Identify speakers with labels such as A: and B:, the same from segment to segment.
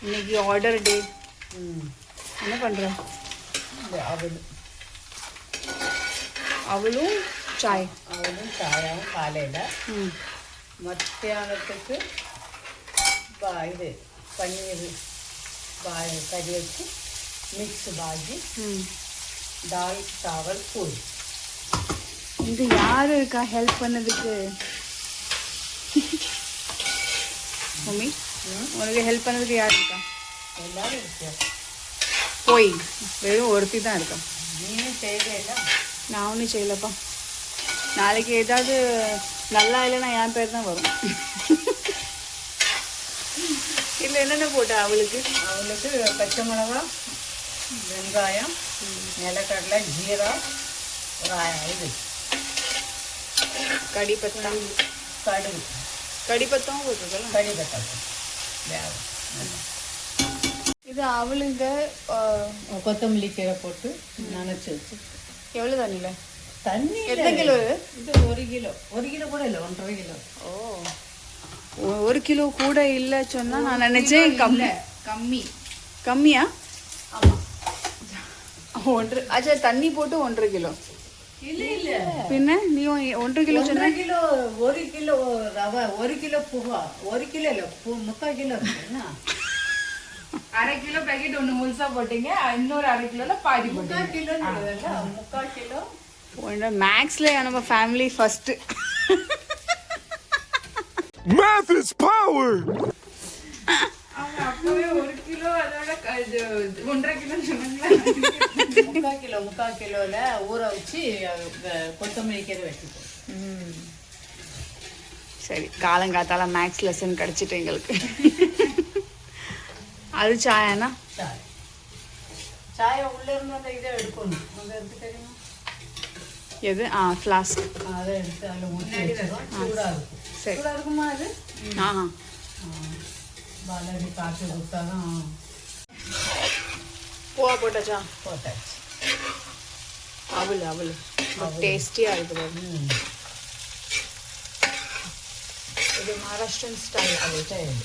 A: இன்னைக்கு ஆர்டர் டே. என்ன பண்ணுற? அவளும்
B: சாயாவும் காலையில் மத்தியானத்துக்கு இது பன்னீர் கறி வச்சு மிக்ஸ் பாஜி தால் சாவல் பூரி.
A: இது யார் இருக்கா ஹெல்ப் பண்ணதுக்கு? மம்மி உனக்கு ஹெல்ப் பண்ணதுக்கு யார் இருக்கா?
B: எல்லாரும் இருக்கு.
A: போய் வெறும் ஒருத்தி தான் இருக்கா.
B: நீனும் செய்யல?
A: நான் ஒன்றும் செய்யலப்பா. நாளைக்கு ஏதாவது நல்லா இல்லைன்னா என் பேர் தான் வரும். இல்லை என்னென்ன போட்டா அவளுக்கு
B: பச்சை மிளகா, வெங்காயம், நிலக்கடலை, ஜீரா, இது
A: கடிப்பத்தா,
B: கடுகு,
A: கடிப்பத்தாவும் போட்டுருக்கல.
B: கடிப்பத்தம்
A: இது அவளுங்க
B: கொத்தமல்லி கீரை போட்டு நனைச்சி வச்சு.
A: எவ்வளோ தண்ணியில்?
B: தண்ணி
A: எத்தனை கிலோ
B: இது? 1 கிலோ. 1 கிலோ கூட இல்லை, 1.5 கிலோ.
A: ஓ 1 கிலோ கூட இல்லை சொன்னா நான் நினைச்சேன் கம்மியா?
B: ஆமாம்
A: 1.5. அச்சா தண்ணி போட்டு 1.5 கிலோ
B: இல்லை
A: பின்ன நீ 1.5 கிலோ சொன்ன.
B: 1 கிலோ 1 கிலோ ரவை, 1 கிலோ பூவா, 1 கிலோ இல்லை 3/4 கிலோ இருக்குன்னா
A: 1/2 கிலோ பேக்கெட் ஒன்று முழுசா போட்டீங்க, இன்னொரு 1/2 கிலோல பாதி
B: 3/4 கிலோ 3/4 கிலோ.
A: மேக்ஸ்ல நம்ம family first.
C: Math is power.
A: அப்பவே 1 கிலோ அதோட 1.5 கிலோ சொன்னாங்களா?
B: 3/4 கிலோல ஊற வச்சு கொத்தமல்லி கீரை வச்சுக்கோ.
A: சரி, காலங்காத்தால மேக்ஸ் லெசன் கிடைச்சிட்டு எங்களுக்கு. அது சாயானா?
B: சாயை உள்ள இருந்து அந்த இதை எடுக்கணும். அங்கே எடுத்து தெரியுமா?
A: எது? ஃப்ளாஸ்க்.
B: அதை எடுத்து அதில் ஊற்றி வச்சிடும். சூடாக இருக்கும்.
A: சரி,
B: சூடாக இருக்குமா அது? பாலாஜி காய்ச்சி கொடுத்தாதான்.
A: பூவா போட்டாச்சா?
B: போட்டாச்சு.
A: அவள் டேஸ்டியாக இருக்குது. இது மகாராஷ்டிரன் ஸ்டைல்.
B: அது ஸ்டைல்.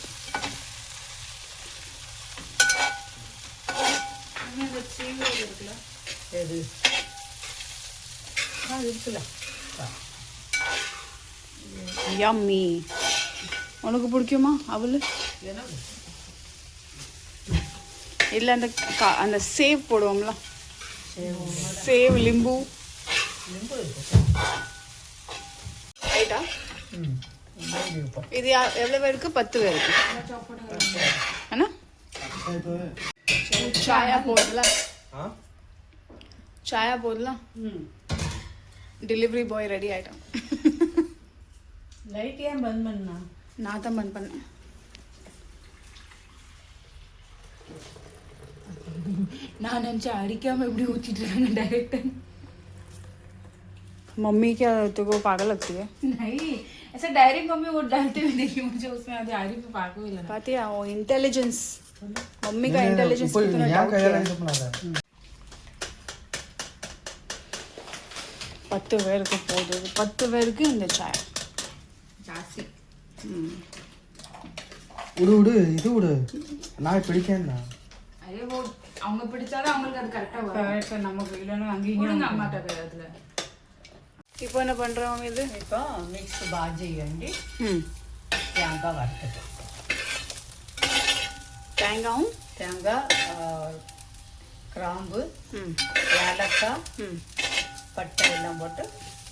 A: இருக்குல்ல,
B: எது? இருக்குல்ல.
A: யம்மி. உனக்கு பிடிக்குமா அவள்? இல்லை அந்த சேவ் போடுவோம்ல, சேவ் லிம்பு ரைட்டா? இது எவ்வளோ பேருக்கு? 10 பேருக்கு. அண்ணா சாயா போடலாம். டெலிவரி பாய் ரெடி ஆயிட்டான்.
B: லைட் ஏன் பந்த் பண்ணா?
A: நான் தான் பந்த் பண்ணேன். நான் நினச்சேன் अड़िकामें எப்படி ஊற்றிட்டு இருக்காங்க डायरेक्टर. मम्मी क्या तो को पागल लगती है?
D: नहीं, ऐसा डायरेक्ट मम्मी वो डालते हुए देखी मुझे, उसमें आधी आरी पे पागल ही लगा.
A: पाती है वो इंटेलिजेंस, मम्मी का इंटेलिजेंस कितना डाउट है. 10 பேருக்கு போகுது. 10 பேருக்கு இந்த சாய்
D: ஜாஸ்தி.
C: விடு இது விடு, நான் பிடிக்கேன்னா.
D: அதே போ அவங்க பிடிச்சாதான் அவங்களுக்கு அது கரெக்டாக வரும்.
B: கரெக்டாக நமக்கு இல்லைன்னா அங்கேயும்
D: அம்மாட்ட அதில்.
A: இப்போ என்ன பண்ணுறோம்? இது
B: இப்போ மிக்ஸ் பாஜி வேண்டி தேங்காய் வறுத்துட்டு, தேங்காய் கிராம்பு, ஏலக்காய், பட்டை எல்லாம் போட்டு,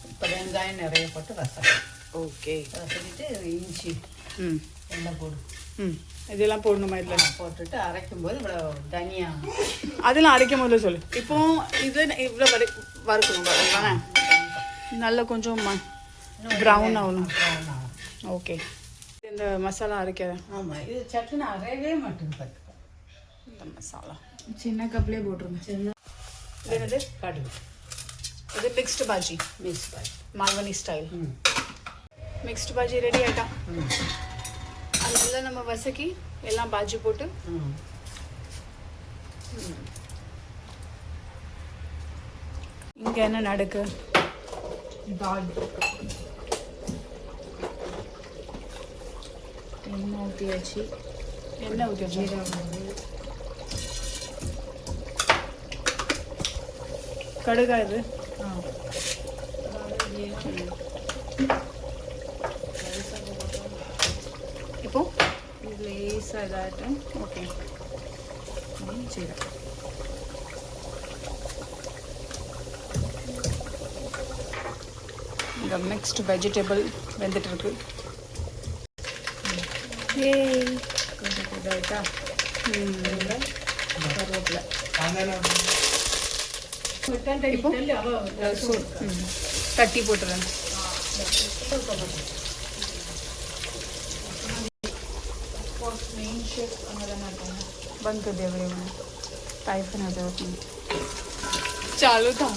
B: இப்போ வெங்காயம் நிறைய போட்டு ரசம்.
A: ஓகே,
B: ரசக்கிட்டு இஞ்சி எல்லாம் போடு.
A: இதெல்லாம் போடணுமா? இதில்
B: போட்டுட்டு அரைக்கும் போது இவ்வளோ தனியா
A: அதெல்லாம் அரைக்கும் போது சொல்லு. இப்போ இது இவ்வளோ வறுக்கணும் தானே? நல்லா கொஞ்சம் ப்ரௌன் ஆகணும். ஓகே, இந்த மசாலா அரைக்காத.
B: ஆமாம், இது சட்னி அரையவே மாட்டேங்குது. பார்த்துக்கோ,
A: இந்த மசாலா
D: சின்ன கப்லேயே போட்டுருங்க.
B: சின்ன
A: இது என்னது?
B: கடுகு.
A: இது mixed bhaji,
B: mix bhaji
A: Malvani style. Mixed bhaji ready ஆகிட்டா. அதெல்லாம் நம்ம வசக்கி எல்லாம் பாஜி போட்டு இங்கே என்ன நடக்கு?
D: தால்
A: எண்ணெய் ஊற்றியாச்சு. எண்ணெய் ஊற்றி வச்சோம். கடுகா இது இப்போ
D: இது லேசாக இதாகிட்டு
A: ஓகே
D: சீரகம்.
A: இந்த மிக்ஸ்டு வெஜிடபிள் வெந்துட்டு இருக்கு.
D: கொஞ்சம் இதாகிட்டா கருவேப்பிலை.
A: இப்போ தட்டி போட்டுறேன்.
D: मेन शेफ अங்கே தானே இருக்காங்க.
A: बंद कर दिया मेरे मैंने टाइप ना जाओ अपनी चालू था.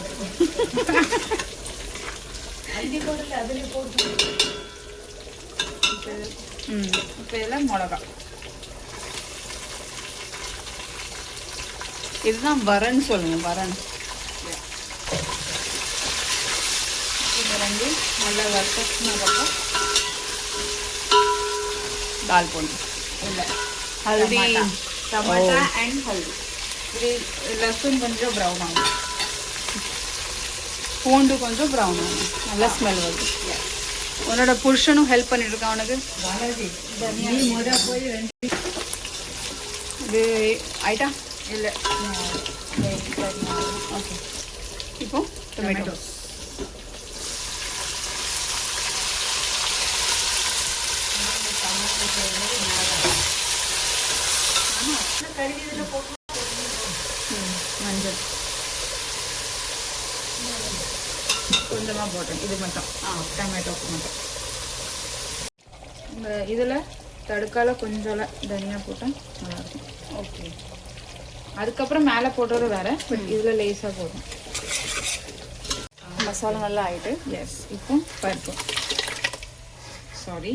B: அள்ளி போடல அதில் போட்டு
D: இப்போ இதெல்லாம் மிளகா.
A: இதுதான் வரன் சொல்லுங்க. வரன்
D: இது ரெண்டு நல்லா வறுத்ததுக்கப்புறம்
A: दाल போடணும்.
D: இல்லை
A: हल्दी
D: टमाटा एंड हल्दी. இது லெசன் கொஞ்சம் ப்ரௌன் ஆகும்.
A: பூண்டு கொஞ்சம் ப்ரௌன் ஆகும். நல்லா ஸ்மெல் வருது. உன்னோட புருஷனும் ஹெல்ப் பண்ணிட்டு இருக்கான் உனக்கு.
B: வளருது நீ முறை போய் ரெண்டு
A: இது ஆயிட்டா
D: இல்லை
A: ஓகே. இப்போ டொமேட்டோ
D: மஞ்சள் கொஞ்சமாக போட்டேன். இது மட்டும் டொமேட்டோக்கு மட்டும். இந்த இதில் தடுக்கால கொஞ்சம் தனியா போட்டேன் நல்லாயிருக்கும்.
A: ஓகே.
D: அதுக்கப்புறம் மேலே போடுறது வேறு, பட் இதில் லேஸாக போடும்.
A: மசாலா நல்லா ஆயிட்டு.
D: எஸ். இப்போ பருப்பு சாரி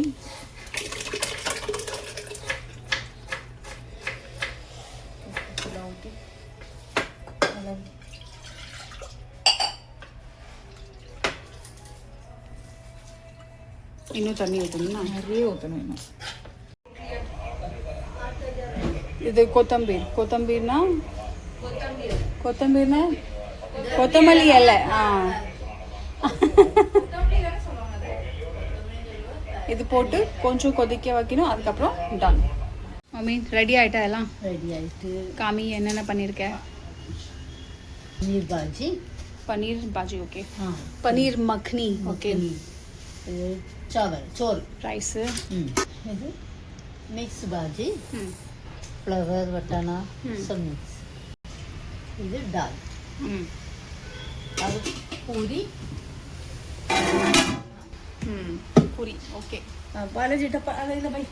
A: இன்னும் தண்ணி ஊற்றணும்னா
D: நிறைய ஊற்றணும் இன்னும்.
A: இது கொத்தம்பீர்னா கொத்தமல்லி இலை. இது போட்டு கொஞ்சம் கொதிக்க வைக்கணும். அதுக்கப்புறம் டன். மம்மி ரெடி ஆயிட்டா எல்லாம்?
B: ரெடி ஆயிட்டு
A: காமி என்னென்ன பண்ணியிருக்க?
B: பன்னீர் பாஜி.
A: பன்னீர் பாஜி ஓகே.
B: பன்னீர்
A: பன்னீர் மக்னி ஓகே.
B: இது சாவல் சோறு.
A: ரைஸு.
B: இது மிக்ஸ் பாஜி, ஃப்ளவர் வட்டானா सब मिक्स. இது டால். அது பூரி.
A: पूरी ओके.
B: बालाजी टप्पा अरे भाई